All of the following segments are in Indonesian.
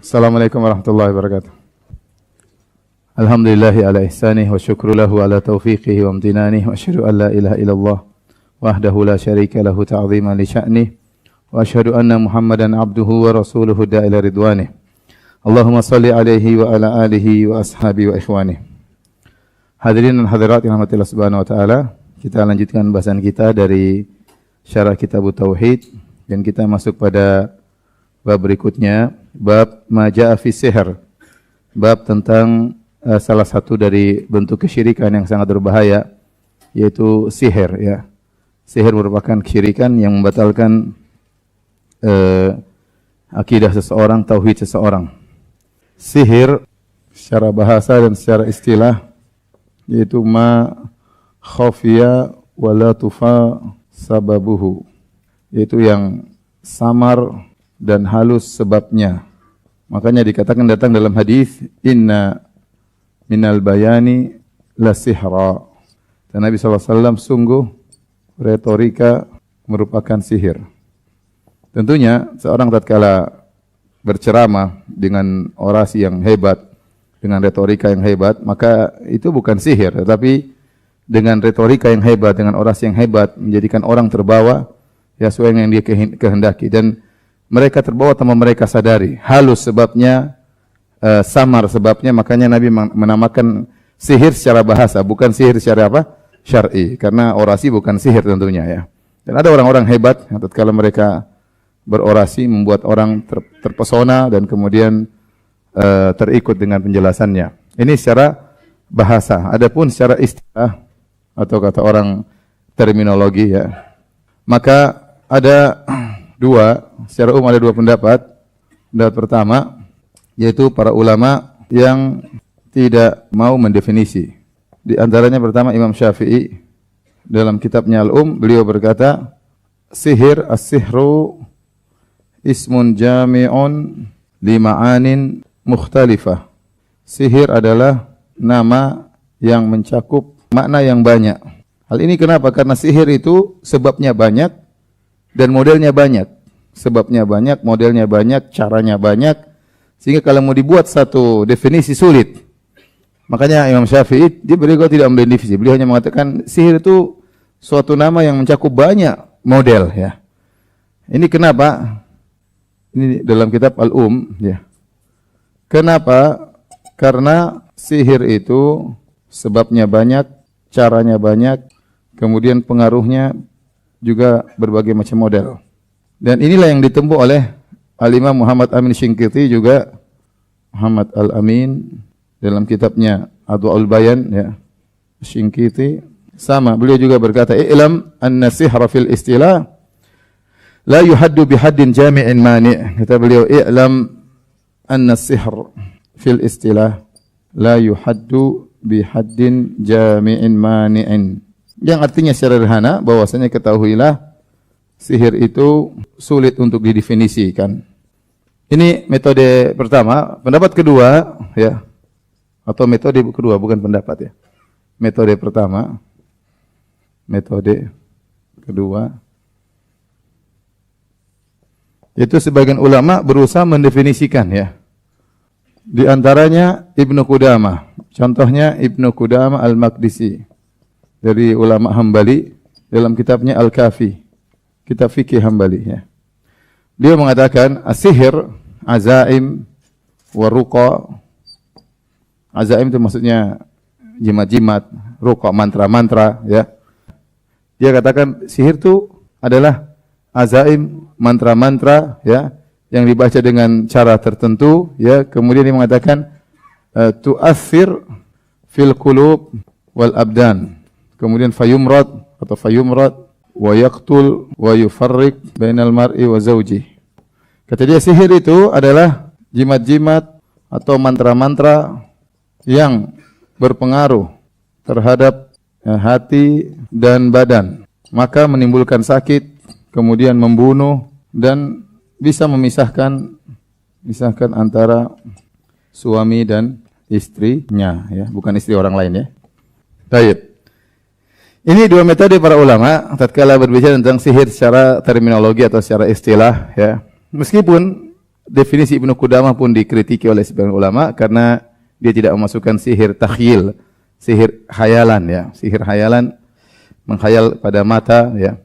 Assalamualaikum warahmatullahi wabarakatuh. Alhamdulillahi ala ihsanih wa syukru lahu ala taufiqihi wa amtinanih wa asyhadu an la ilaha illallah wahdahu la syarika lahu ta'ziman li sya'nih wa asyhadu anna Muhammadan abduhu wa rasuluhu da'ila ridwanih. Allahumma salli alaihi wa ala alihi wa ashabi wa ikhwanih. Hadirin dan hadirat yang rahmatillah subhanahu wa ta'ala, kita lanjutkan bahasan kita dari syarah kitab Tauhid dan kita masuk pada bab berikutnya, bab maja'a fi sihr. Bab tentang salah satu dari bentuk kesyirikan yang sangat berbahaya, yaitu sihir, ya. Sihir merupakan kesyirikan yang membatalkan akidah seseorang, tauhid seseorang. Sihir secara bahasa dan secara istilah yaitu ma khafiya wa la tufa sababuhu, yaitu yang samar dan halus sebabnya. Makanya dikatakan datang dalam hadis, inna minal bayani la sihra. Dan Nabi SAW sungguh retorika merupakan sihir. Tentunya seorang tatkala berceramah dengan orasi yang hebat, dengan retorika yang hebat, maka itu bukan sihir, tetapi dengan retorika yang hebat, dengan orasi yang hebat, menjadikan orang terbawa ya sesuai yang dia kehendaki. Dan mereka terbawa tanpa mereka sadari. Halus sebabnya, samar sebabnya, makanya Nabi menamakan sihir secara bahasa, bukan sihir secara apa? Syar'i. Karena orasi bukan sihir tentunya, ya. Dan ada orang-orang hebat yang tatkala mereka berorasi membuat orang terpesona dan kemudian terikut dengan penjelasannya. Ini secara bahasa. Adapun secara istilah atau kata orang terminologi, ya. Maka ada secara umum ada dua pendapat. Pendapat pertama yaitu para ulama yang tidak mau mendefinisi. Di antaranya pertama Imam Syafi'i dalam kitabnya beliau berkata, sihir as-sihru ismun jami'un li ma'anin mukhtalifah. Sihir adalah nama yang mencakup makna yang banyak. Hal ini kenapa? Karena sihir itu sebabnya banyak dan modelnya banyak. Sebabnya banyak, modelnya banyak, caranya banyak, sehingga kalau mau dibuat satu definisi sulit. Makanya Imam Syafi'i beliau tidak mendefinisi. Beliau hanya mengatakan sihir itu suatu nama yang mencakup banyak model, ya. Ini kenapa? Ini dalam kitab ya. Kenapa? Karena sihir itu sebabnya banyak, caranya banyak, kemudian pengaruhnya juga berbagai macam model. Dan inilah yang ditempuh oleh Al-Imam Muhammad Amin Shinqiti, juga Muhammad Al-Amin dalam kitabnya Adwa'ul Bayan, ya. Shinqiti sama, beliau juga berkata, i'lam anna sihra fil istilah la yuhaddu bihaddin jami'in mani'. Kata beliau, i'lam anna sihr fil istilah la yuhaddu bihaddin jami'in mani'in. Yang artinya secara sederhana bahwasanya ketahuilah sihir itu sulit untuk didefinisikan. Ini metode pertama. Pendapat kedua, ya, atau metode kedua, bukan pendapat, ya. Metode pertama, metode kedua, yaitu sebagian ulama berusaha mendefinisikan, ya. Di antaranya Ibnu Qudamah. Contohnya Ibnu Qudamah Al-Maqdisi dari ulama Hambali dalam kitabnya Al-Kafi, kitab fikih Hambali, ya. Dia mengatakan as-sihir azaim wa ruqa. Azaim itu maksudnya jimat-jimat, ruqa mantra-mantra, ya. Dia katakan sihir itu adalah azaim, mantra-mantra, ya, yang dibaca dengan cara tertentu, ya. Kemudian dia mengatakan tu'athir fil qulub wal abdan. Kemudian fayumrad atau fayumrad wa yaqtul wa yufarriq bainal mar'i wa zawji. Kata dia sihir itu adalah jimat-jimat atau mantra-mantra yang berpengaruh terhadap hati dan badan, maka menimbulkan sakit, kemudian membunuh dan bisa memisahkan antara suami dan istrinya, ya, bukan istri orang lain, ya. Baik. Ini dua metode para ulama tatkala berbicara tentang sihir secara terminologi atau secara istilah, ya. Meskipun definisi Ibnu Qudamah pun dikritiki oleh sebagian ulama karena dia tidak memasukkan sihir takhyil, sihir khayalan ya, sihir khayalan, menghayal pada mata ya.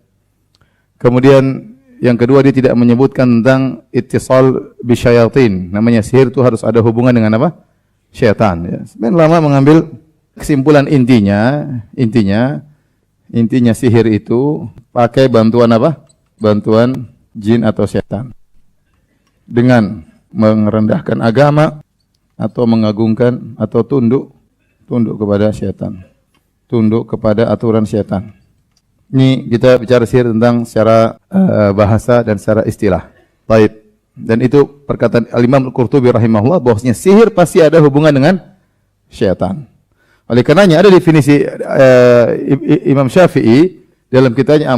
Kemudian yang kedua dia tidak menyebutkan tentang ittisal bisyayatin. Namanya sihir itu harus ada hubungan dengan apa? Syaitan ya. Sebagian ulama mengambil kesimpulan intinya sihir itu pakai bantuan apa? Bantuan jin atau syaitan. Dengan merendahkan agama atau mengagungkan atau tunduk kepada syaitan. Tunduk kepada aturan syaitan. Ini kita bicara sihir tentang secara bahasa dan secara istilah. Baik. Dan itu perkataan Al-Imam Al-Qurtubi rahimahullah bahwasanya sihir pasti ada hubungan dengan syaitan. Oleh karenanya ada definisi Imam Syafi'i dalam kitabnya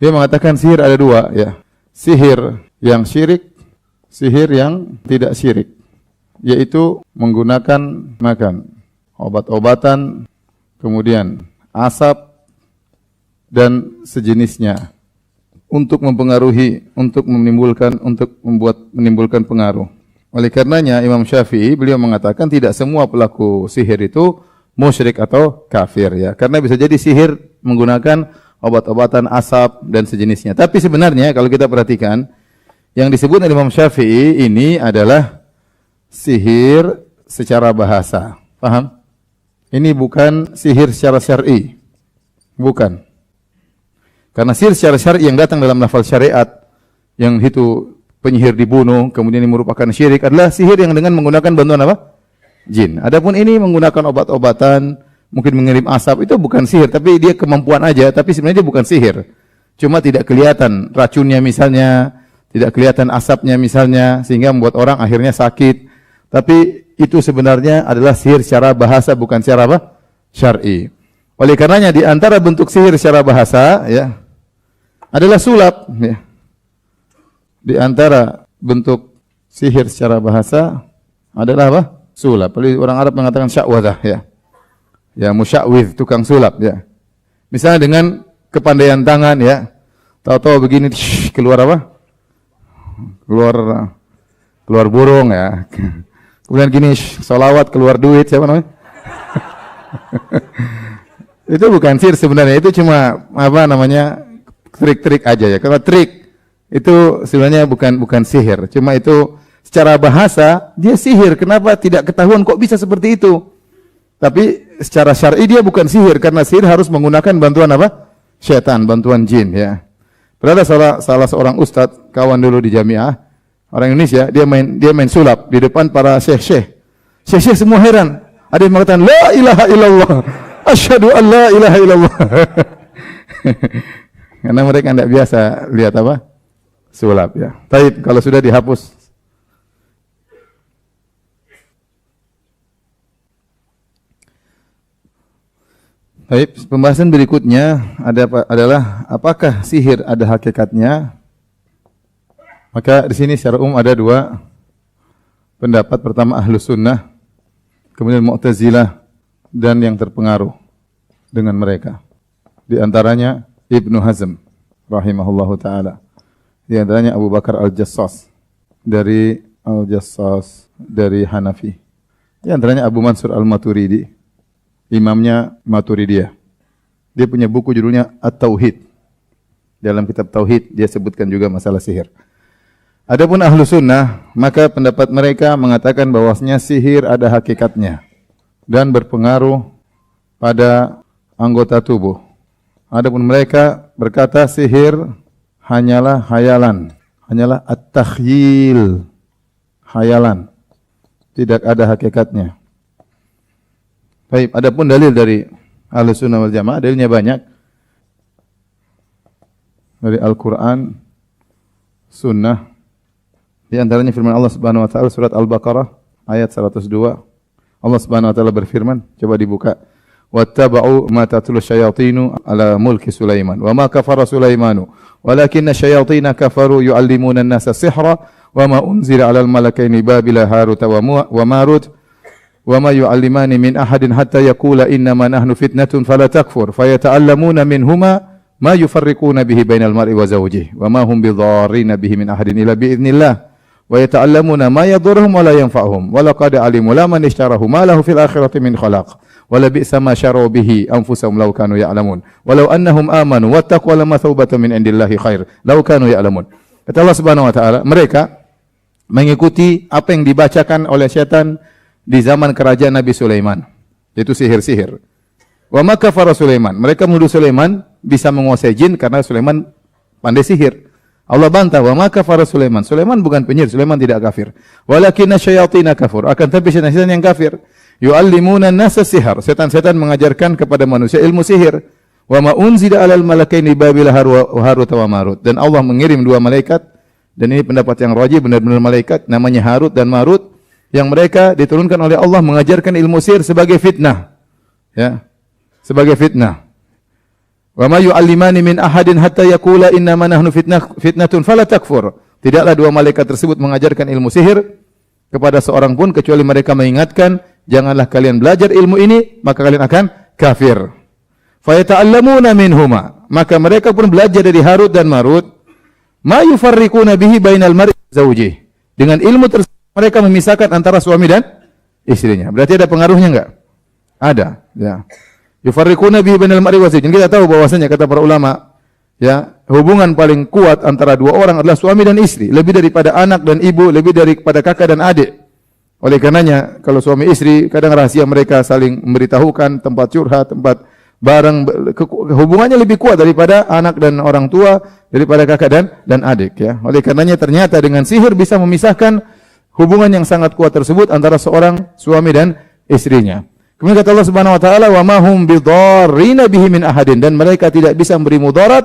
dia mengatakan sihir ada dua ya. Sihir yang syirik, sihir yang tidak syirik, yaitu menggunakan obat-obatan, kemudian asap dan sejenisnya untuk mempengaruhi, untuk menimbulkan pengaruh. Oleh karenanya Imam Syafi'i beliau mengatakan tidak semua pelaku sihir itu musyrik atau kafir ya, karena bisa jadi sihir menggunakan obat-obatan, asap dan sejenisnya. Tapi sebenarnya kalau kita perhatikan yang disebut oleh Imam Syafi'i ini adalah sihir secara bahasa. Paham? Ini bukan sihir secara syar'i. Bukan. Karena sihir secara syar'i yang datang dalam lafaz syariat yang itu penyihir dibunuh kemudian ini merupakan syirik adalah sihir yang dengan menggunakan bantuan apa? Jin. Adapun ini menggunakan obat-obatan, mungkin mengirim asap, itu bukan sihir, tapi dia kemampuan aja, tapi sebenarnya dia bukan sihir. Cuma tidak kelihatan racunnya misalnya, tidak kelihatan asapnya misalnya, sehingga membuat orang akhirnya sakit. Tapi itu sebenarnya adalah sihir secara bahasa, bukan secara apa? Syar'i. Oleh karenanya di antara bentuk sihir secara bahasa ya adalah sulap ya. Di antara bentuk sihir secara bahasa adalah apa? Sulap. Orang Arab mengatakan sya'wadah ya. Ya, musya'widh, tukang sulap ya. Misalnya dengan kepandaian tangan ya. Tahu-tahu begini keluar apa? Keluar burung ya. Kemudian gini sholawat keluar duit, siapa namanya? Itu bukan sihir sebenarnya, itu cuma apa namanya? Trik-trik aja ya. Kalau trik itu sebenarnya bukan sihir, cuma itu secara bahasa dia sihir. Kenapa tidak ketahuan kok bisa seperti itu? Tapi secara syar'i dia bukan sihir, karena sihir harus menggunakan bantuan apa? Syaitan, bantuan jin ya. Berada salah seorang ustadz kawan dulu di Jamiah, orang Indonesia, dia main sulap di depan para syekh-syekh. Syekh-syekh semua heran. Ada yang mengatakan la ilaha illallah, asyhadu an la ilaha illallah. Karena mereka tidak biasa lihat apa? Sulap ya. Tapi kalau sudah dihapus. Baik, pembahasan berikutnya adalah apakah sihir ada hakikatnya? Maka di sini secara umum ada dua pendapat. Pertama Ahlus Sunnah, kemudian Mu'tazilah dan yang terpengaruh dengan mereka. Di antaranya Ibnu Hazm rahimahullahu taala. Di antaranya Abu Bakar Al-Jassas dari Hanafi. Di antaranya Abu Mansur Al-Maturidi, imamnya Maturidiyah. Dia punya buku judulnya At-Tauhid. Dalam kitab Tauhid dia sebutkan juga masalah sihir. Adapun Ahlu Sunnah, maka pendapat mereka mengatakan bahwasanya sihir ada hakikatnya dan berpengaruh pada anggota tubuh. Adapun mereka berkata sihir hanyalah khayalan, hanyalah at-takhyil, khayalan. Tidak ada hakikatnya. Baik, adapun dalil dari Ahlus Sunnah wal Jamaah, dalilnya banyak. Dari Al-Qur'an, Sunnah. Di antaranya firman Allah Subhanahu wa taala surat Al-Baqarah ayat 102. Allah Subhanahu wa taala berfirman, coba dibuka. Wattaba'u ma tatlu syayatinu ala mulki Sulaiman wa ma kafara Sulaimanu walakinna syayatina kafaru yu'allimuna an-nasa sihra wa ma unzila 'alal malakaini Babila Harut wa Marut wa ma yu'allimani min ahadin hatta yaqula innama nahnu fitnatun fala takfur fayata'allamuna minhuma ma yufarriquna bihi bainal mar'i wa zawjihi wa ma hum bidharrina bihi min ahadin illa bi idznillah wa yata'allamuna ma yadhurruhum wa la yanfa'uhum wa laqad alimu laman ishtarahu ma lahu fil akhirati min khalaq wa la bi'sa ma syaru bihi anfusahum law kanu ya'lamun walau annahum amanu wattaqu lama thawbatan min indillahi khair law kanu ya'lamun. Kata Allah Subhanahu wa taala, mereka mengikuti apa yang dibacakan oleh setan di zaman kerajaan Nabi Sulaiman, yaitu sihir-sihir. Wa ma kafara Sulaiman, mereka menuduh Sulaiman bisa menguasai jin karena Sulaiman pandai sihir. Allah bantah, wa ma kafara Sulaiman. Sulaiman bukan penyihir, Sulaiman tidak kafir. Walakinna syayatina kafur, akan tapi setan-setan yang kafir. Yu'allimuna an-nasa sihar, setan-setan mengajarkan kepada manusia ilmu sihir. Wa ma unzila 'alal malakaini Babil Harut wa Marut. Dan Allah mengirim dua malaikat, dan ini pendapat yang rajih, benar-benar malaikat namanya Harut dan Marut, yang mereka diturunkan oleh Allah mengajarkan ilmu sihir sebagai fitnah. Ya. Sebagai fitnah. Wa ma yu'allimani min ahadin hatta yaqula inna ma nahnu fitnatun fala takfur. Tidaklah dua malaikat tersebut mengajarkan ilmu sihir kepada seorang pun kecuali mereka mengingatkan, janganlah kalian belajar ilmu ini maka kalian akan kafir. Fa yata'allamuna minhuma, maka mereka pun belajar dari Harut dan Marut ma yufarriquna bihi bainal mar'i wa zawjihi. Dengan ilmu tersebut mereka memisahkan antara suami dan istrinya. Berarti ada pengaruhnya enggak? Ada, ya. Yufarriquna bihi bainal mar'i wa zawjihi. Kita tahu bahwasanya kata para ulama, ya, hubungan paling kuat antara dua orang adalah suami dan istri, lebih daripada anak dan ibu, lebih daripada kakak dan adik. Oleh karenanya, kalau suami istri kadang rahasia mereka saling memberitahukan, tempat curhat, tempat barang, hubungannya lebih kuat daripada anak dan orang tua, daripada kakak dan adik, ya. Oleh karenanya ternyata dengan sihir bisa memisahkan hubungan yang sangat kuat tersebut antara seorang suami dan istrinya. Kemudian kata Allah Subhanahu wa taala, wa ma hum bidharrina bihi min ahadin, dan mereka tidak bisa memberi mudarat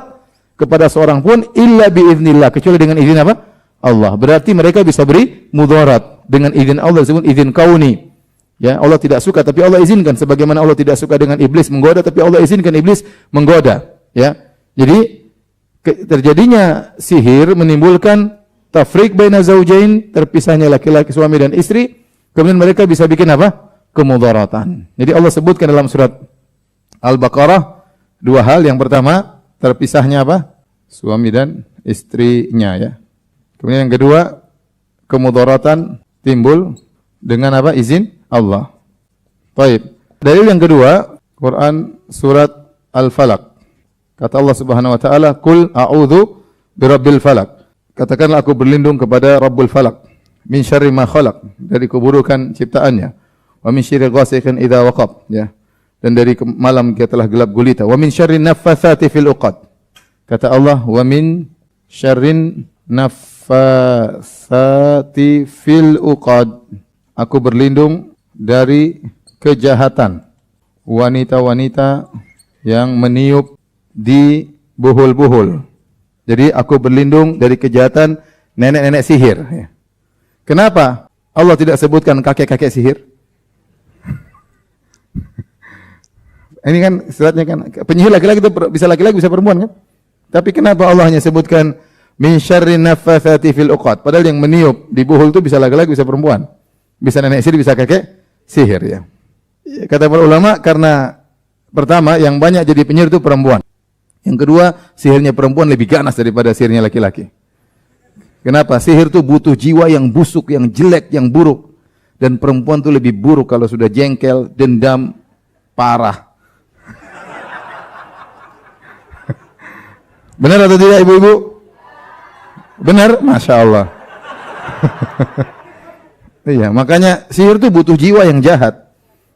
kepada seorang pun illa biiznillah, kecuali dengan izin apa? Allah. Berarti mereka bisa beri mudarat dengan izin Allah, disebut izin kauni. Ya, Allah tidak suka tapi Allah izinkan, sebagaimana Allah tidak suka dengan iblis menggoda tapi Allah izinkan iblis menggoda, ya. Jadi terjadinya sihir menimbulkan tafriq baina zaujain, terpisahnya laki-laki suami dan istri, kemudian mereka bisa bikin apa? Kemudaratan. Jadi Allah sebutkan dalam surat Al-Baqarah dua hal. Yang pertama, terpisahnya apa? Suami dan istrinya, ya. Kemudian yang kedua, kemudaratan timbul dengan apa? Izin Allah. Baik. Dalil yang kedua, Quran surat Al-Falaq. Kata Allah Subhanahu wa taala, "Qul a'udzu birabbil falaq." Katakanlah aku berlindung kepada Rabbul Falaq, min syarri ma khalaq, dari keburukan ciptaannya. Wa min syarri ghasiqin idza waqab, ya. Dan dari malam dia telah gelap gulita. Wa min syarri naffatsati fil uqad. Kata Allah, wa min syarri naffatsati fil uqad. Aku berlindung dari kejahatan wanita-wanita yang meniup di buhul-buhul. Jadi aku berlindung dari kejahatan nenek-nenek sihir. Kenapa Allah tidak sebutkan kakek-kakek sihir? Ini kan suratnya kan penyihir laki-laki itu bisa laki-laki bisa perempuan kan? Tapi kenapa Allah hanya sebutkan min syarri naffatsati fil uqad? Padahal yang meniup di buhul itu bisa laki-laki bisa perempuan. Bisa nenek sihir, bisa kakek sihir, ya. Kata para ulama karena pertama yang banyak jadi penyihir itu perempuan. Yang kedua, sihirnya perempuan lebih ganas daripada sihirnya laki-laki. Kenapa? Sihir itu butuh jiwa yang busuk, yang jelek, yang buruk. Dan perempuan itu lebih buruk kalau sudah jengkel, dendam, parah. Benar atau tidak ibu-ibu? Benar? Masya Allah. Iya, makanya sihir itu butuh jiwa yang jahat.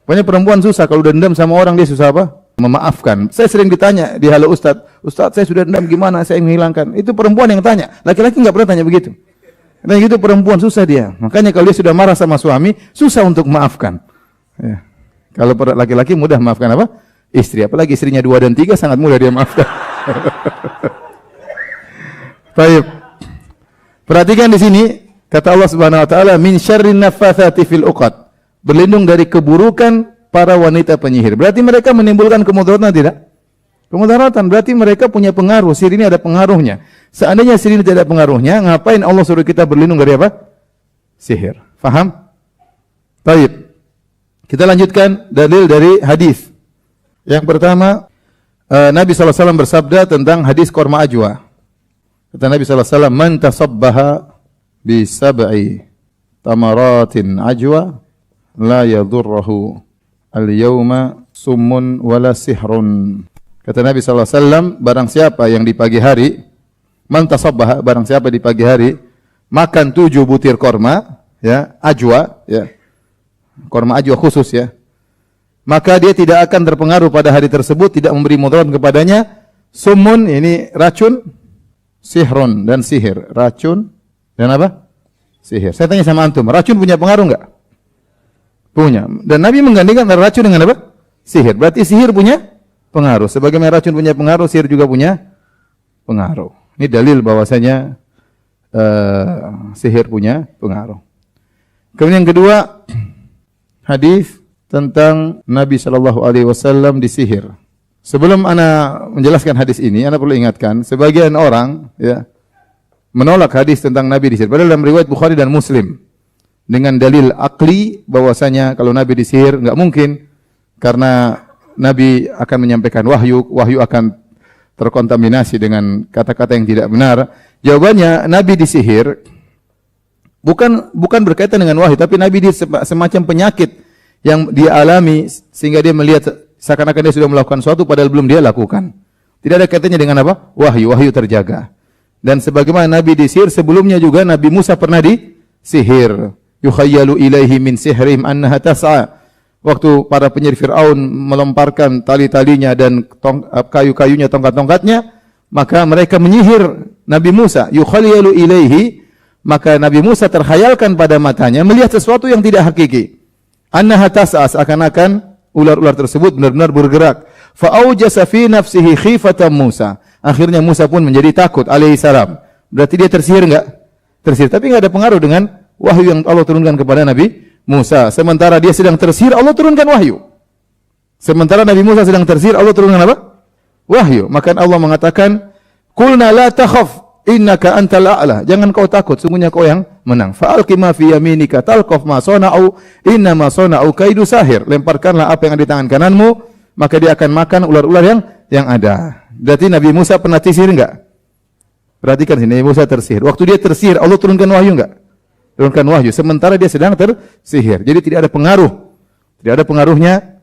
Pokoknya perempuan susah, kalau udah dendam sama orang dia susah apa? Memaafkan. Saya sering ditanya di halo Ustadz, Ustadz saya sudah dendam gimana saya menghilangkan? Itu perempuan yang tanya, laki-laki nggak pernah tanya begitu. Dan gitu perempuan susah dia. Makanya kalau dia sudah marah sama suami, susah untuk memaafkan. Ya. Kalau laki-laki mudah maafkan apa? Istri, apalagi istrinya 2 dan 3 sangat mudah dia maafkan. Baik. Perhatikan di sini kata Allah Subhanahu wa taala min syarrin naffatsati fil uqad. Berlindung dari keburukan para wanita penyihir. Berarti mereka menimbulkan kemudaratan tidak? Kemudaratan berarti mereka punya pengaruh. Sihir ini ada pengaruhnya. Seandainya sihir ini tidak ada pengaruhnya, ngapain Allah suruh kita berlindung dari apa? Sihir. Faham? Baik. Kita lanjutkan dalil dari hadis. Yang pertama, Nabi SAW bersabda tentang hadis korma ajwa. Kata Nabi SAW, "Man tasabbaha bi sab'i tamaratin ajwa la yadurruhu al-yawma summun wala sihrun." Kata Nabi SAW, barang siapa yang di pagi hari, man tasabbaha, barang siapa di pagi hari makan 7 butir korma, ya, ajwa, ya, korma ajwa khusus, ya, maka dia tidak akan terpengaruh pada hari tersebut, tidak memberi mudarat kepadanya. Sumun, ini racun, sihrun, dan sihir. Racun dan apa? Sihir. Saya tanya sama antum, racun punya pengaruh enggak? Punya. Dan Nabi menggantikan antara racun dengan apa? Sihir. Berarti sihir punya pengaruh. Sebagaimana racun punya pengaruh, sihir juga punya pengaruh. Ini dalil bahwasanya sihir punya pengaruh. Kemudian yang kedua, hadis tentang Nabi sallallahu alaihi wasallam disihir. Sebelum ana menjelaskan hadis ini, ana perlu ingatkan sebagian orang, ya, menolak hadis tentang Nabi disihir. Padahal dalam riwayat Bukhari dan Muslim dengan dalil akli bahwasanya kalau Nabi disihir enggak mungkin, karena Nabi akan menyampaikan wahyu akan terkontaminasi dengan kata-kata yang tidak benar. Jawabannya, Nabi disihir bukan berkaitan dengan wahyu, tapi Nabi semacam penyakit yang dia alami sehingga dia melihat seakan-akan dia sudah melakukan sesuatu padahal belum dia lakukan. Tidak ada kaitannya dengan apa? Wahyu terjaga. Dan sebagaimana Nabi disihir, sebelumnya juga Nabi Musa pernah disihir. Yukhayyalu ilaihi min sihrihim annaha tas'a. Waktu para penyihir Fir'aun melemparkan tali-talinya dan kayu-kayunya, tongkat-tongkatnya, maka mereka menyihir Nabi Musa. Yukhayyalu ilaihi, maka Nabi Musa terkhayalkan pada matanya melihat sesuatu yang tidak hakiki. Annaha tas'a, seakan-akan ular-ular tersebut benar-benar bergerak. Fa'aujasa fi nafsihi khifatan Musa. Akhirnya Musa pun menjadi takut alaihi salam. Berarti dia tersihir enggak? Tersihir, tapi enggak ada pengaruh dengan wahyu yang Allah turunkan kepada Nabi Musa. Sementara dia sedang tersihir, Allah turunkan wahyu. Sementara Nabi Musa sedang tersihir, Allah turunkan apa? Wahyu. Maka Allah mengatakan, "Qulna la takhaf, innaka antal a'la." Jangan kau takut, sungguhnya kau yang menang. Fa'alqi ma fi yaminika talqaf ma sana'u, inna ma sana'u kaidu sahir. Lemparkanlah apa yang ada di tangan kananmu, maka dia akan makan ular-ular yang ada. Berarti Nabi Musa pernah tersihir enggak? Perhatikan sini, Nabi Musa tersihir. Waktu dia tersihir, Allah turunkan wahyu enggak? Turunkan wahyu. Sementara dia sedang tersihir. Jadi tidak ada pengaruh. Tidak ada pengaruhnya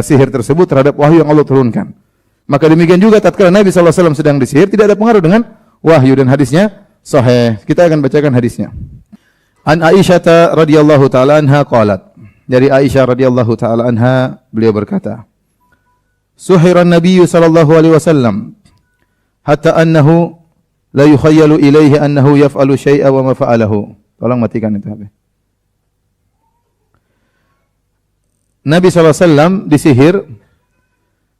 sihir tersebut terhadap wahyu yang Allah turunkan. Maka demikian juga tatkala Nabi SAW sedang disihir, tidak ada pengaruh dengan wahyu, dan hadisnya sahih. Kita akan bacakan hadisnya. An Aisyah radhiyallahu taala anha qalat. Dari Aisyah radhiyallahu taala anha, beliau berkata, "Suhiran Nabi sallallahu alaihi wasallam hatta annahu la yukhayyalu ilaihi annahu yaf'alu syai'a wa ma fa'alahu." Tolong matikan itu HP. Nabi SAW disihir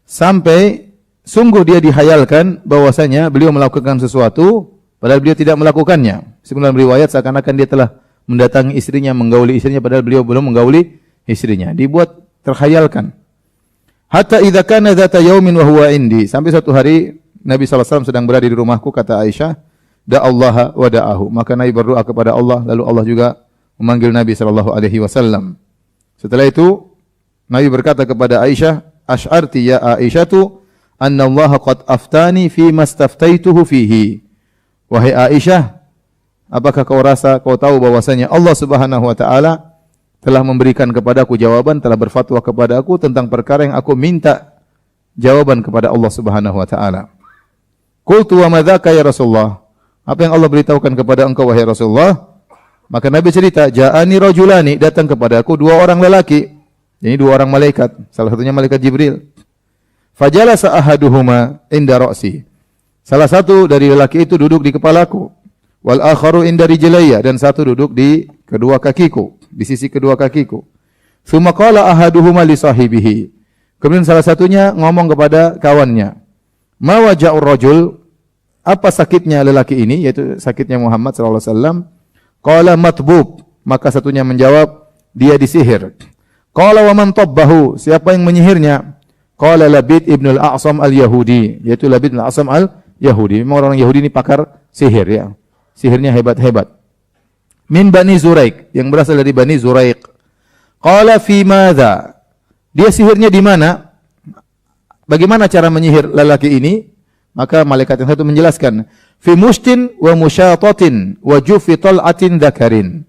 sampai sungguh dia dihayalkan bahwasanya beliau melakukan sesuatu padahal beliau tidak melakukannya. Sebelum riwayat seakan-akan dia telah mendatangi istrinya, menggauli istrinya padahal beliau belum menggauli istrinya. Dibuat terkhayalkan. Hatta idza kana dzata yaumin wa huwa indi. Sampai suatu hari Nabi SAW sedang berada di rumahku, kata Aisyah, da'allaha wa da'ahu. Maka Nabi berdoa kepada Allah, lalu Allah juga memanggil Nabi SAW. Setelah itu Nabi berkata kepada Aisyah, "Asy'arti ya Aisyatu anna Allah qad aftani fi mastaftaituhu fihi." Wahai Aisyah, apakah kau tahu bahwasanya Allah Subhanahu wa taala telah memberikan kepadaku jawaban, telah berfatwa kepadaku tentang perkara yang aku minta jawaban kepada Allah Subhanahu wa taala. Qultu wa madzaka ya Rasulullah? Apa yang Allah beritahukan kepada engkau wahai Rasulullah? Maka Nabi cerita, "Ja'ani rajulani," datang kepadaku 2 orang lelaki. Ini 2 orang malaikat, salah satunya malaikat Jibril. Fajalasa ahaduhuma inda ra'si. Salah satu dari lelaki itu duduk di kepalaku. Wal akharu inda rijlayya, dan satu duduk di kedua kakiku, di sisi kedua kakiku. Tsumma qala ahaduhuma li sahibihi. Kemudian salah satunya ngomong kepada kawannya, "Ma waja'ur rajul?" Apa sakitnya lelaki ini, yaitu sakitnya Muhammad sallallahu alaihi wasallam? Qala matbub. Maka satunya menjawab, dia disihir. Qala wa man tabbahu? Siapa yang menyihirnya? Qala Labid ibn al-A'sam al-Yahudi, yaitu Labid ibn al-A'sam al-Yahudi. Memang orang Yahudi ini pakar sihir, ya. Sihirnya hebat-hebat. Min Bani Zuraik, yang berasal dari Bani Zuraik. Qala fi madza? Dia sihirnya di mana? Bagaimana cara menyihir lelaki ini? Maka malaikat yang satu menjelaskan, fi mustin wa musyatatin wa jufi tal'atin dzakarin.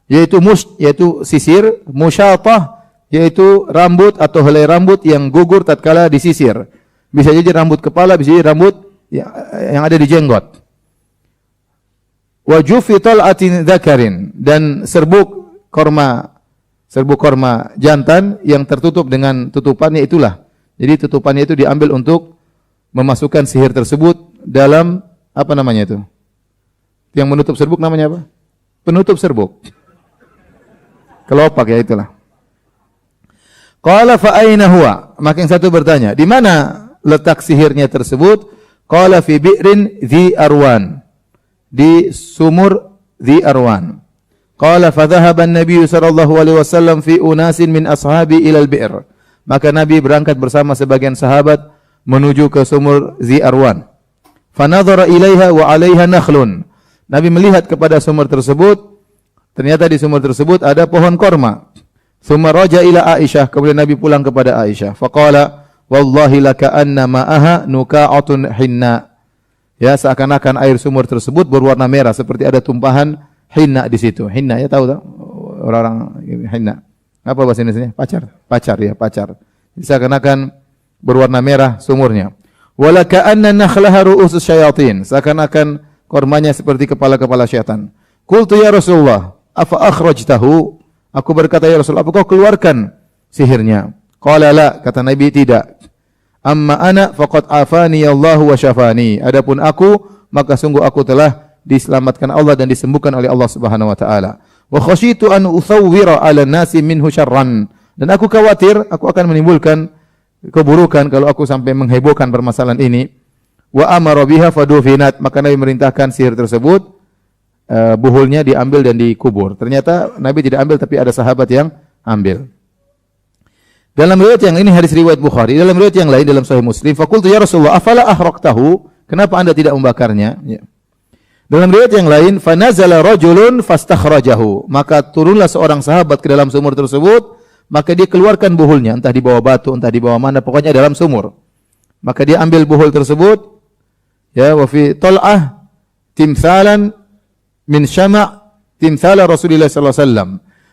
Yaitu yaitu sisir, musyatah yaitu rambut atau helai rambut yang gugur tatkala disisir. Bisa jadi rambut kepala, bisa jadi rambut yang ada di jenggot. Wa jufi tal'atin dzakarin, dan serbuk korma jantan yang tertutup dengan tutupannya itulah. Jadi tutupannya itu diambil untuk memasukkan sihir tersebut dalam apa namanya itu? Yang menutup serbuk namanya apa? Penutup serbuk. Kelopak ya itulah. Qala fa aina huwa? Maka yang satu bertanya, di mana letak sihirnya tersebut? Qala fi bi'rin dhi arwan. Di sumur dhi arwan. Qala fa dhahaba an-nabiy sallallahu alaihi wasallam fi unasin min ashabi ila al-bi'r. Maka Nabi berangkat bersama sebagian sahabat menuju ke sumur Dhi Arwan. Fanadhara ilaiha wa 'alaiha nakhlun. Nabi melihat kepada sumur tersebut, ternyata di sumur tersebut ada pohon korma. Tsumma raja ila Aisyah, kemudian Nabi pulang kepada Aisyah. Faqala wallahi laka'anna ma'aha nuka'atun hinna. Ya, seakan-akan air sumur tersebut berwarna merah seperti ada tumpahan hinna di situ. Hinna ya tahu tak? Orang-orang hinna. Apa bahasa Indonesianya? Pacar. Jadi seakan-akan berwarna merah sumurnya. Wala ka'anna nakhlaha ru'usus syayatin. Seakan-akan kormanya seperti kepala-kepala syaitan. Qultu ya Rasulullah, afa akhrajtahu? Aku berkata, ya Rasulullah, apa kau keluarkan sihirnya? Qala la, kata Nabi, tidak. Amma ana faqad afani Allah wa syafani. Adapun aku, maka sungguh aku telah diselamatkan Allah dan disembuhkan oleh Allah Subhanahu wa taala. Wa khasyitu an uthawwira 'ala nasi minhu syarran. Dan aku khawatir aku akan menimbulkan keburukan kalau aku sampai menghebohkan permasalahan ini. Wa amara biha fadufinat. Maka Nabi merintahkan sihir tersebut buhulnya diambil dan dikubur. Ternyata Nabi tidak ambil, tapi ada sahabat yang ambil. Dalam riwayat yang ini hadis riwayat Bukhari, dalam riwayat yang lain dalam Sahih Muslim, faqultu ya Rasulullah afala ahraqtahu? Kenapa Anda tidak membakarnya? Ya. Dalam riwayat yang lain, fanazala rajulun fastakhrajahu. Maka turunlah seorang sahabat ke dalam sumur tersebut, maka dia keluarkan buhulnya, entah di bawah batu, entah di bawah mana, pokoknya dalam sumur. Maka dia ambil buhul tersebut, ya, wa fi tal'ah timthalan min syama' timthala Rasulullah sallallahu alaihi wasallam.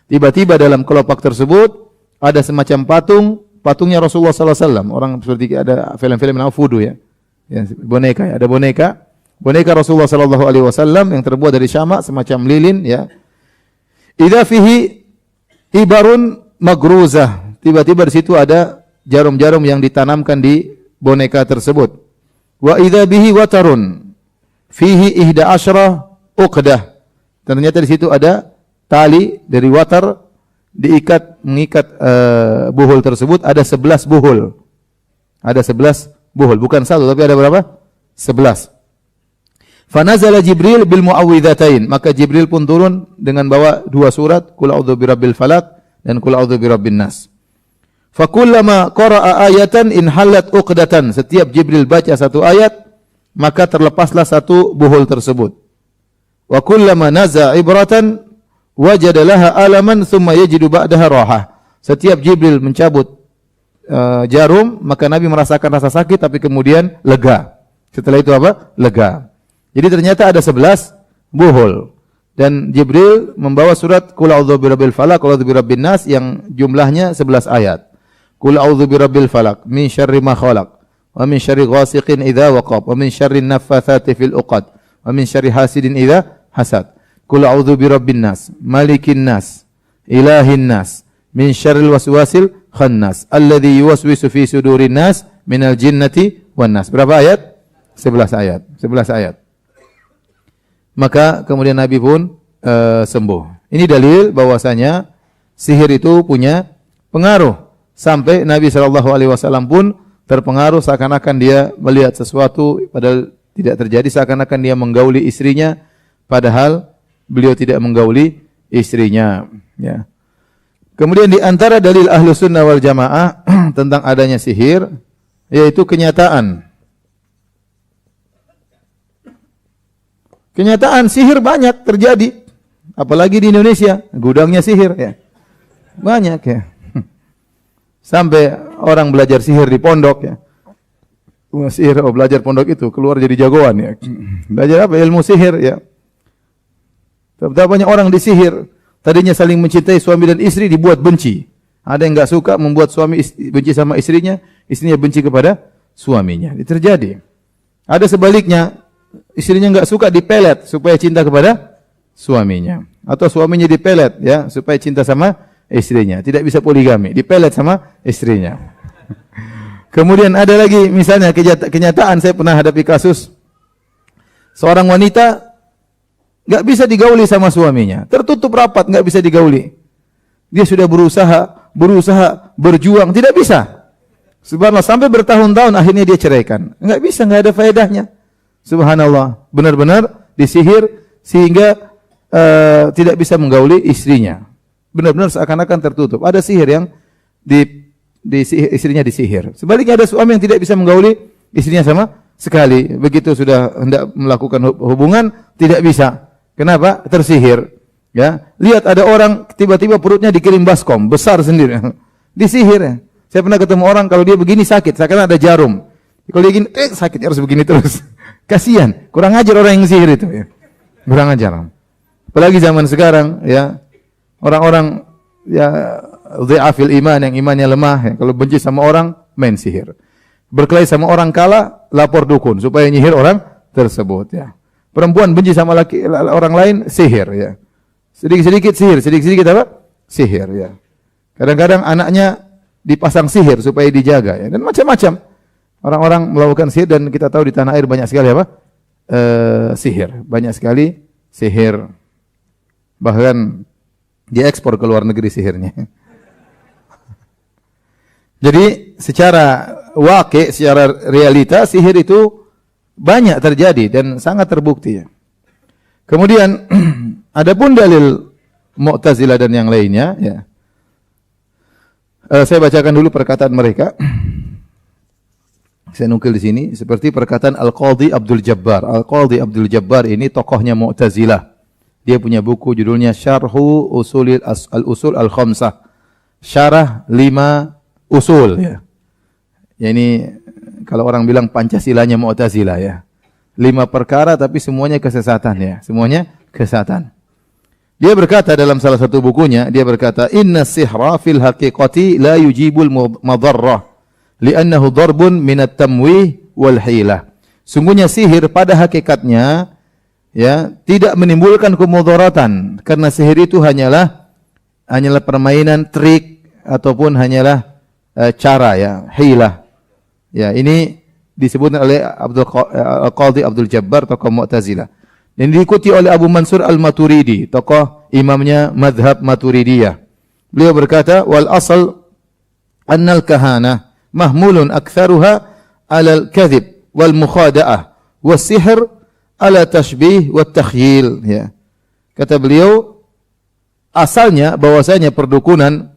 Tiba-tiba dalam kelopak tersebut ada semacam patungnya Rasulullah sallallahu alaihi wasallam. Orang seperti ada film-film nama voodoo ya. Ya, boneka ya, ada boneka Rasulullah sallallahu alaihi wasallam yang terbuat dari syama' semacam lilin ya. Idza fihi ibarun magruzah. Tiba-tiba di situ ada jarum-jarum yang ditanamkan di boneka tersebut. Wa idza bihi watarun fihi 11 uqdah. Ternyata di situ ada tali dari watar mengikat buhul tersebut, ada 11 buhul. Ada 11 buhul, bukan satu tapi ada berapa? 11. Fanazala Jibril bil muawwidzatain, maka Jibril pun turun dengan bawa dua surat, Qul a'udzu birabbil falaq dan Qul a'udzu birabbin nas. Fa kullama qara'a ayatan inhallat uqdatan, setiap Jibril baca satu ayat maka terlepaslah satu buhul tersebut. Wa kullama naza ibratan wajada laha alaman thumma yajidu ba'daha rahah. Setiap Jibril mencabut jarum maka Nabi merasakan rasa sakit tapi kemudian lega. Setelah itu apa? Lega. Jadi ternyata ada 11 buhul. Dan Jibril membawa surat Qul a'udzu birabbil falaq, Qul a'udzu birabbin nas yang jumlahnya 11 ayat. Qul a'udzu birabbil falaq min syarri ma khalaq wa min syarri ghasiqin idza waqab wa min syarri naffatsati fil 'uqad wa min syarri hasidin idza hasad. Qul a'udzu birabbin nas, malikin nas, ilahin nas, min syarril waswasil khannas alladzi yuwaswisu fi sudurin nas minal jinnati wan nas. Berapa ayat? 11 ayat. 11 ayat. Maka kemudian Nabi pun sembuh. Ini dalil bahwasanya sihir itu punya pengaruh. Sampai Nabi SAW pun terpengaruh seakan-akan dia melihat sesuatu padahal tidak terjadi, seakan-akan dia menggauli istrinya padahal beliau tidak menggauli istrinya. Ya. Kemudian di antara dalil Ahlus Sunnah wal Jamaah tentang adanya sihir yaitu kenyataan. Kenyataan sihir banyak terjadi, apalagi di Indonesia, gudangnya sihir ya. Banyak ya. Sampai orang belajar sihir di pondok ya. sihir, belajar pondok itu keluar jadi jagoan ya. Belajar apa? Ilmu sihir ya. Betapa banyak orang disihir. Tadinya saling mencintai suami dan istri dibuat benci. Ada yang enggak suka membuat suami benci sama istrinya, istrinya benci kepada suaminya. Itu terjadi. Ada sebaliknya, istrinya enggak suka dipelet supaya cinta kepada suaminya. Atau suaminya dipelet ya supaya cinta sama istrinya. Tidak bisa poligami, dipelet sama istrinya. Kemudian ada lagi misalnya kenyataan, saya pernah hadapi kasus seorang wanita enggak bisa digauli sama suaminya. Tertutup rapat, enggak bisa digauli. Dia sudah berusaha, berjuang, tidak bisa. Subhanallah, sampai bertahun-tahun akhirnya dia ceraikan. Enggak bisa, enggak ada faedahnya. Subhanallah, benar-benar disihir sehingga tidak bisa menggauli istrinya. Benar-benar seakan-akan tertutup. Ada sihir yang istrinya disihir. Sebaliknya ada suami yang tidak bisa menggauli istrinya sama sekali. Begitu sudah hendak melakukan hubungan, tidak bisa. Kenapa? Tersihir. Ya, lihat ada orang tiba-tiba perutnya dikirim baskom besar sendiri, disihir. Ya. Saya pernah ketemu orang kalau dia begini sakit, seakan ada jarum. Kalau dia gini, sakit harus begini terus. Kasihan, kurang ajar orang yang sihir itu. Ya. Kurang ajar. Apalagi zaman sekarang, ya orang-orang ya dhi'afil iman yang imannya lemah, ya, kalau benci sama orang main sihir. Berkelahi sama orang kalah, lapor dukun supaya nyihir orang tersebut. Ya. Perempuan benci sama orang lain, sihir. Ya. Sedikit-sedikit sihir, sedikit-sedikit apa? Sihir, ya. Kadang-kadang anaknya dipasang sihir supaya dijaga, ya. Dan macam-macam. Orang-orang melakukan sihir dan kita tahu di tanah air banyak sekali apa? Sihir. Banyak sekali sihir. Bahkan diekspor ke luar negeri sihirnya. Jadi secara waqi', secara realita sihir itu banyak terjadi dan sangat terbukti, ya. Kemudian adapun dalil Mu'tazilah dan yang lainnya, ya. Saya bacakan dulu perkataan mereka. Saya nukil di sini seperti perkataan Al-Qadhi Abdul Jabbar. Al-Qadhi Abdul Jabbar ini tokohnya Mu'tazilah. Dia punya buku judulnya Syarhu Usulil Al-Usul Al-Khamsah. Syarah 5 usul, ya. Ya ini kalau orang bilang Pancasilanya Mu'tazilah, ya. 5 perkara tapi semuanya kesesatan, ya. Semuanya kesesatan. Dia berkata dalam salah satu bukunya, dia berkata, "Inna sihra fil haqiqati la yujibul madarrah, li'annahu darbun minat tamwih wal hilah." Sungguhnya sihir pada hakikatnya, ya, tidak menimbulkan kemudaratan, karena sihir itu hanyalah permainan, trik ataupun hanyalah cara, ya, hilah. Ya, ini disebut oleh Al-Qadhi Abdul Jabbar, tokoh Mu'tazilah. Dan diikuti oleh Abu Mansur Al-Maturidi, tokoh imamnya madhab Maturidiyah. Beliau berkata, wal asal annal kahana mahmulun aktharuha ala al-kadhib wal mukhada'ah was sihr ala tashbih wat takhyil, ya. Kata beliau, asalnya bahwasanya perdukunan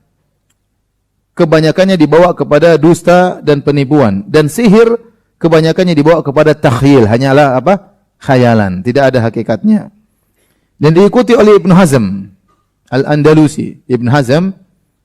kebanyakannya dibawa kepada dusta dan penipuan, dan sihir kebanyakannya dibawa kepada takhyil, hanyalah apa? Khayalan, tidak ada hakikatnya. Dan diikuti oleh Ibn Hazm Al-Andalusi. Ibn Hazm,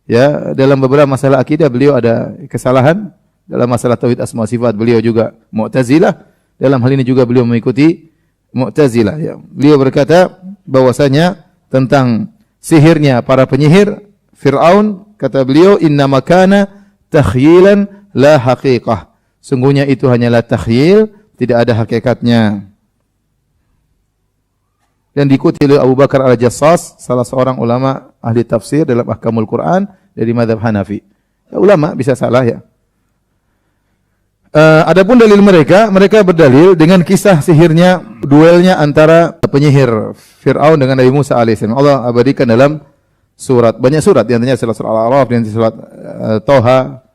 ya, dalam beberapa masalah akidah beliau ada kesalahan. Dalam masalah tauhid asma sifat beliau juga Mu'tazilah. Dalam hal ini juga beliau mengikuti Mu'tazilah, ya. Beliau berkata bahwasanya tentang sihirnya para penyihir Fir'aun, kata beliau, inna makana takhyilan la haqiqah. Sungguhnya itu hanyalah takhyil, tidak ada hakikatnya. Dan diikuti oleh Abu Bakar Al-Jassas, salah seorang ulama ahli tafsir dalam Ahkamul Quran dari mazhab Hanafi. Ya, ulama bisa salah, ya. Adapun dalil mereka berdalil dengan kisah sihirnya, duelnya antara penyihir Fir'aun dengan Nabi Musa alaihissalam. Allah abadikan dalam banyak surat, di antaranya surat Al-A'raf dan surat Toha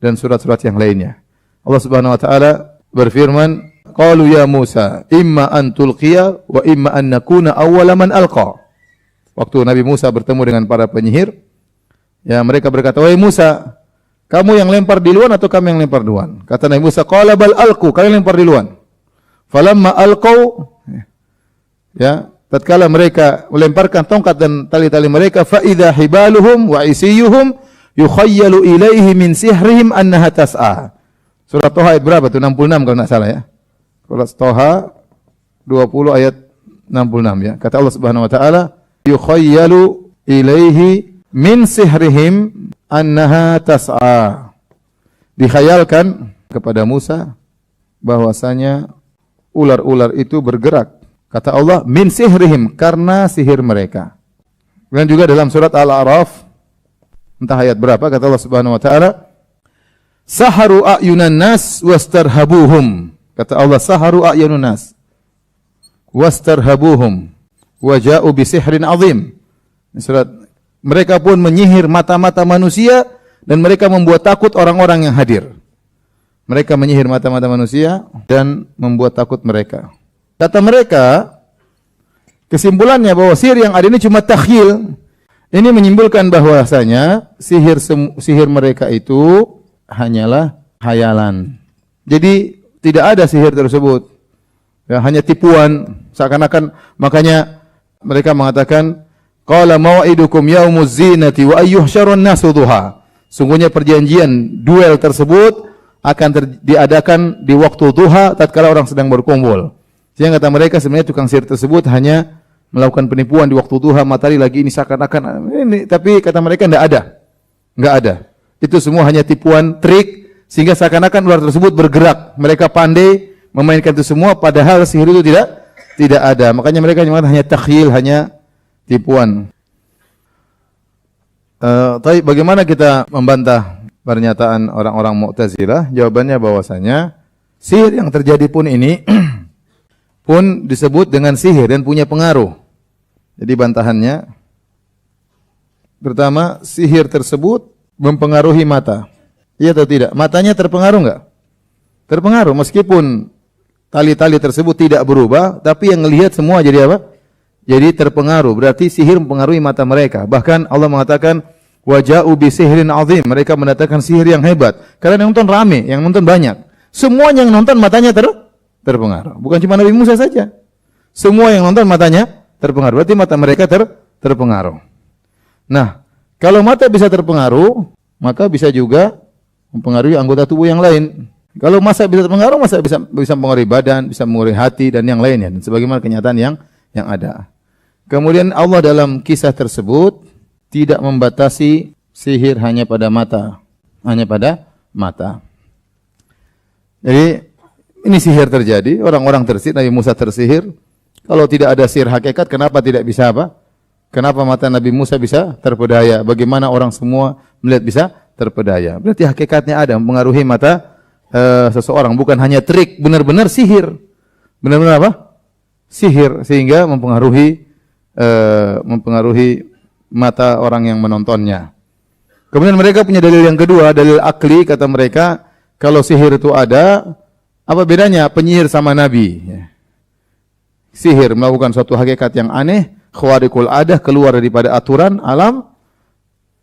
dan surat-surat yang lainnya. Allah Subhanahu wa taala berfirman, qalu ya Musa imma an tulqiya wa imma an nakuna awwala man alqa. Waktu Nabi Musa bertemu dengan para penyihir, ya, mereka berkata, wahai Musa, kamu yang lempar duluan atau kami yang lempar duluan? Kata Nabi Musa, qala bal alqu, kalian lempar duluan. Falamma alqau, ya, tatkala mereka melemparkan tongkat dan tali-tali mereka, fa idza hibaluhum wa isiyuhum yukhayyalu ilaihi min sihrihim annaha tas'a. Surat Toha ayat berapa tuh? 66 kalau enggak salah ya. Surat Toha 20 ayat 66 ya. Kata Allah Subhanahu wa taala, "Yukhayyalu ilaihi min sihrihim annaha tas'a." Dikhayalkan kepada Musa bahwasanya ular-ular itu bergerak. Kata Allah, min sihrihim, karena sihir mereka. Dan juga dalam surat Al-A'raf, entah ayat berapa, kata Allah Subhanahu wa taala, saharu a'yunan nas wastarhabuhum. Kata Allah, saharu a'yunan nas wastarhabuhum wa ja'u bi sihrin azim. Surat, mereka pun menyihir mata-mata manusia dan mereka membuat takut orang-orang yang hadir. Mereka menyihir mata-mata manusia dan membuat takut mereka. Kata mereka, kesimpulannya bahwa sihir yang ada ini cuma takhyil. Ini menyimpulkan bahwasanya sihir mereka itu hanyalah hayalan. Jadi tidak ada sihir tersebut. Ya, hanya tipuan, seakan-akan, makanya mereka mengatakan qala mau'idukum yaumuz zinati wa ayyuhsyarun nasu duha. Sungguhnya perjanjian duel tersebut akan diadakan di waktu duha tatkala orang sedang berkumpul. Sehingga kata mereka sebenarnya tukang sihir tersebut hanya melakukan penipuan di waktu duha, matahari lagi ini seakan-akan ini, tapi kata mereka enggak ada. Enggak ada. Itu semua hanya tipuan, trik, sehingga seakan-akan ular tersebut bergerak. Mereka pandai memainkan itu semua, padahal sihir itu tidak ada. Makanya mereka hanya takhyil, hanya tipuan. Tapi bagaimana kita membantah pernyataan orang-orang Mu'tazilah? Jawabannya bahwasanya sihir yang terjadi pun ini pun disebut dengan sihir dan punya pengaruh. Jadi bantahannya, pertama, sihir tersebut mempengaruhi mata. Iya atau tidak? Matanya terpengaruh enggak? Terpengaruh, meskipun tali-tali tersebut tidak berubah, tapi yang melihat semua jadi apa? Jadi terpengaruh. Berarti sihir mempengaruhi mata mereka. Bahkan Allah mengatakan, waja'u bi sihrin azim. Mereka mendatangkan sihir yang hebat. Karena yang nonton rame, yang nonton banyak. Semua yang nonton matanya terpengaruh. Bukan cuma Nabi Musa saja. Semua yang nonton matanya terpengaruh. Berarti mata mereka terpengaruh. Nah, kalau mata bisa terpengaruh, maka bisa juga mempengaruhi anggota tubuh yang lain. Kalau mata bisa terpengaruh, masa bisa mempengaruhi badan, bisa mempengaruhi hati dan yang lainnya. Dan sebagaimana kenyataan yang ada. Kemudian Allah dalam kisah tersebut tidak membatasi sihir hanya pada mata. Hanya pada mata. Jadi ini sihir terjadi, orang-orang tersihir, Nabi Musa tersihir. Kalau tidak ada sihir hakikat, kenapa tidak bisa apa? Kenapa mata Nabi Musa bisa terpedaya? Bagaimana orang semua melihat bisa terpedaya? Berarti hakikatnya ada, mempengaruhi mata seseorang. Bukan hanya trik, benar-benar sihir. Benar-benar apa? Sihir, sehingga mempengaruhi mata orang yang menontonnya. Kemudian mereka punya dalil yang kedua, dalil akli. Kata mereka, kalau sihir itu ada, apa bedanya penyihir sama nabi? Sihir melakukan suatu hakikat yang aneh, khawariqul adah, keluar daripada aturan alam.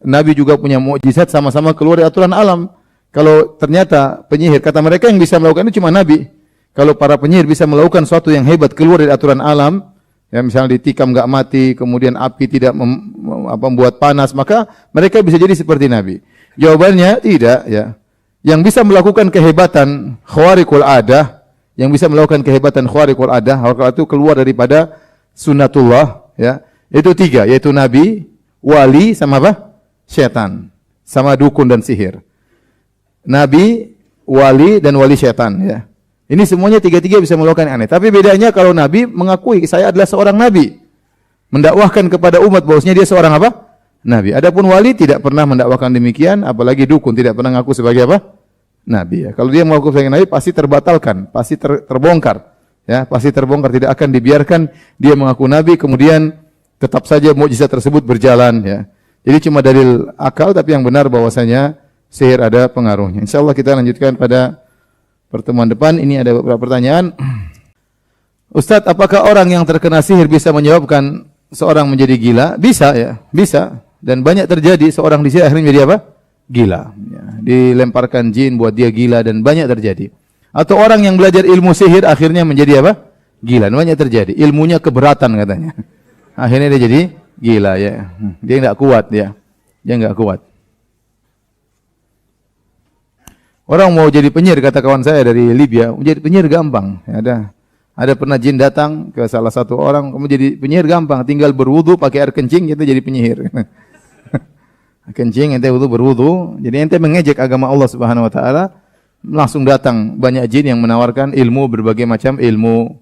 Nabi juga punya mukjizat, sama-sama keluar dari aturan alam. Kalau ternyata penyihir, kata mereka yang bisa melakukan itu cuma nabi. Kalau para penyihir bisa melakukan sesuatu yang hebat keluar dari aturan alam, ya misalnya ditikam enggak mati, kemudian api tidak membuat panas, maka mereka bisa jadi seperti nabi. Jawabannya tidak, ya. Yang bisa melakukan kehebatan khawariqul adah, yang bisa melakukan kehebatan khawariqul adah, hal itu keluar daripada sunnatullah, ya. Itu tiga, yaitu nabi, wali, sama apa? Syaitan. Sama dukun dan sihir. Nabi, wali, dan wali syaitan, ya. Ini semuanya tiga-tiga bisa melakukan yang aneh. Tapi bedanya kalau nabi mengakui saya adalah seorang nabi, mendakwahkan kepada umat bahwasanya dia seorang apa? Nabi. Adapun wali tidak pernah mendakwakan demikian, apalagi dukun tidak pernah mengaku sebagai apa? Nabi. Ya. Kalau dia mengaku sebagai nabi pasti terbatalkan, pasti terbongkar. Ya, pasti terbongkar, tidak akan dibiarkan dia mengaku nabi kemudian tetap saja mukjizat tersebut berjalan, ya. Jadi cuma dalil akal, tapi yang benar bahwasanya sihir ada pengaruhnya. Insyaallah kita lanjutkan pada pertemuan depan. Ini ada beberapa pertanyaan. Ustaz, apakah orang yang terkena sihir bisa menyebabkan seorang menjadi gila? Bisa, ya, bisa. Dan banyak terjadi seorang di sihir akhirnya menjadi apa? Gila. Ya, dilemparkan jin buat dia gila dan banyak terjadi. Atau orang yang belajar ilmu sihir akhirnya menjadi apa? Gila. Dan banyak terjadi. Ilmunya keberatan katanya. Akhirnya dia jadi gila, ya. Dia enggak kuat, ya. Dia enggak kuat. Orang mau jadi penyihir, kata kawan saya dari Libya, mau jadi penyihir gampang. Ada pernah jin datang ke salah satu orang, kamu jadi penyihir gampang, tinggal berwudu pakai air kencing, itu jadi penyihir. Kencing, ente wudu berwudu, jadi ente mengejek agama Allah Subhanahu Wa Taala, langsung datang banyak jin yang menawarkan ilmu, berbagai macam ilmu.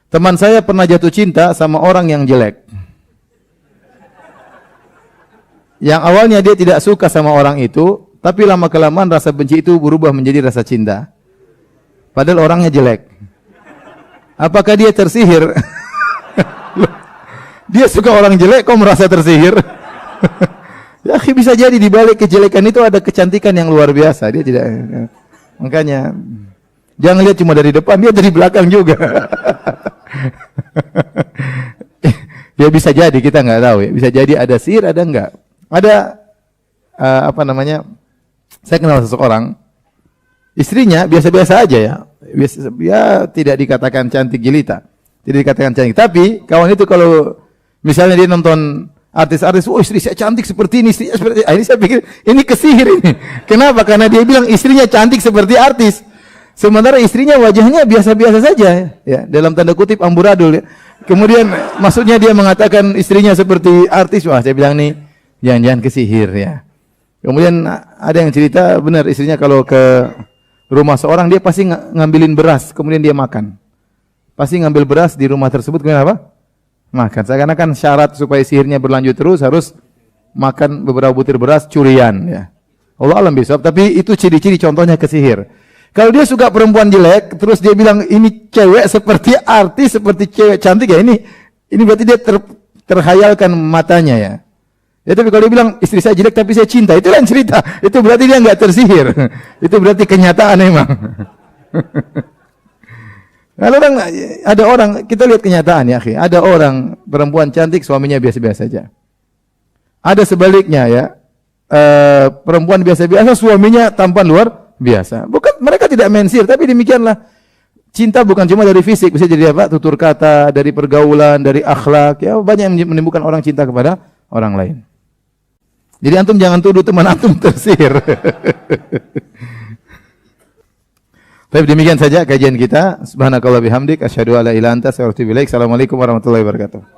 Teman saya pernah jatuh cinta sama orang yang jelek. Yang awalnya dia tidak suka sama orang itu, tapi lama-kelamaan rasa benci itu berubah menjadi rasa cinta. Padahal orangnya jelek. Apakah dia tersihir? Dia suka orang jelek, kok merasa tersihir? Ya, bisa jadi di balik kejelekan itu ada kecantikan yang luar biasa. Dia tidak. Makanya jangan lihat cuma dari depan, dia dari belakang juga. Ya bisa jadi, kita nggak tahu ya. Bisa jadi ada sihir, ada enggak. Ada saya kenal seseorang, istrinya biasa-biasa aja ya. Ya tidak dikatakan cantik jelita, tidak dikatakan cantik. Tapi kawan itu kalau misalnya dia nonton artis-artis, oh istri saya cantik seperti ini, istrinya seperti ini. Ini saya pikir ini kesihir ini. Kenapa? Karena dia bilang istrinya cantik seperti artis. Sementara istrinya wajahnya biasa-biasa saja ya, dalam tanda kutip amburadul ya. Kemudian maksudnya dia mengatakan istrinya seperti artis. Wah, saya bilang nih jangan-jangan kesihir ya. Kemudian ada yang cerita benar, istrinya kalau ke rumah seorang dia pasti ngambilin beras, kemudian dia makan. Pasti ngambil beras di rumah tersebut, kemudian apa? Makan. Seakan-akan syarat supaya sihirnya berlanjut terus harus makan beberapa butir beras curian ya. Allah alam bisawab, tapi itu ciri-ciri contohnya kesihir. Kalau dia suka perempuan jelek, terus dia bilang ini cewek seperti artis, seperti cewek cantik ya, ini berarti dia terhayalkan matanya ya. Ya, tapi kalau dia bilang istri saya jelek tapi saya cinta, itu lain cerita. Itu berarti dia enggak tersihir. Itu berarti kenyataan memang. Kalau ada orang, kita lihat kenyataan ya, akhi. Ada orang perempuan cantik, suaminya biasa-biasa saja. Ada sebaliknya ya. Perempuan biasa-biasa, suaminya tampan luar biasa. Bukan mereka tidak mensir, tapi demikianlah. Cinta bukan cuma dari fisik, bisa jadi apa? Tutur kata, dari pergaulan, dari akhlak. Ya, banyak yang menimbulkan orang cinta kepada orang lain. Jadi antum jangan tuduh teman antum tersihir. Baik, demikian saja kajian kita. Subhanakallah bihamdik, asyhadu alla ilaha illa anta, astaghfiruka wa atubu ilaik. Assalamualaikum warahmatullahi wabarakatuh.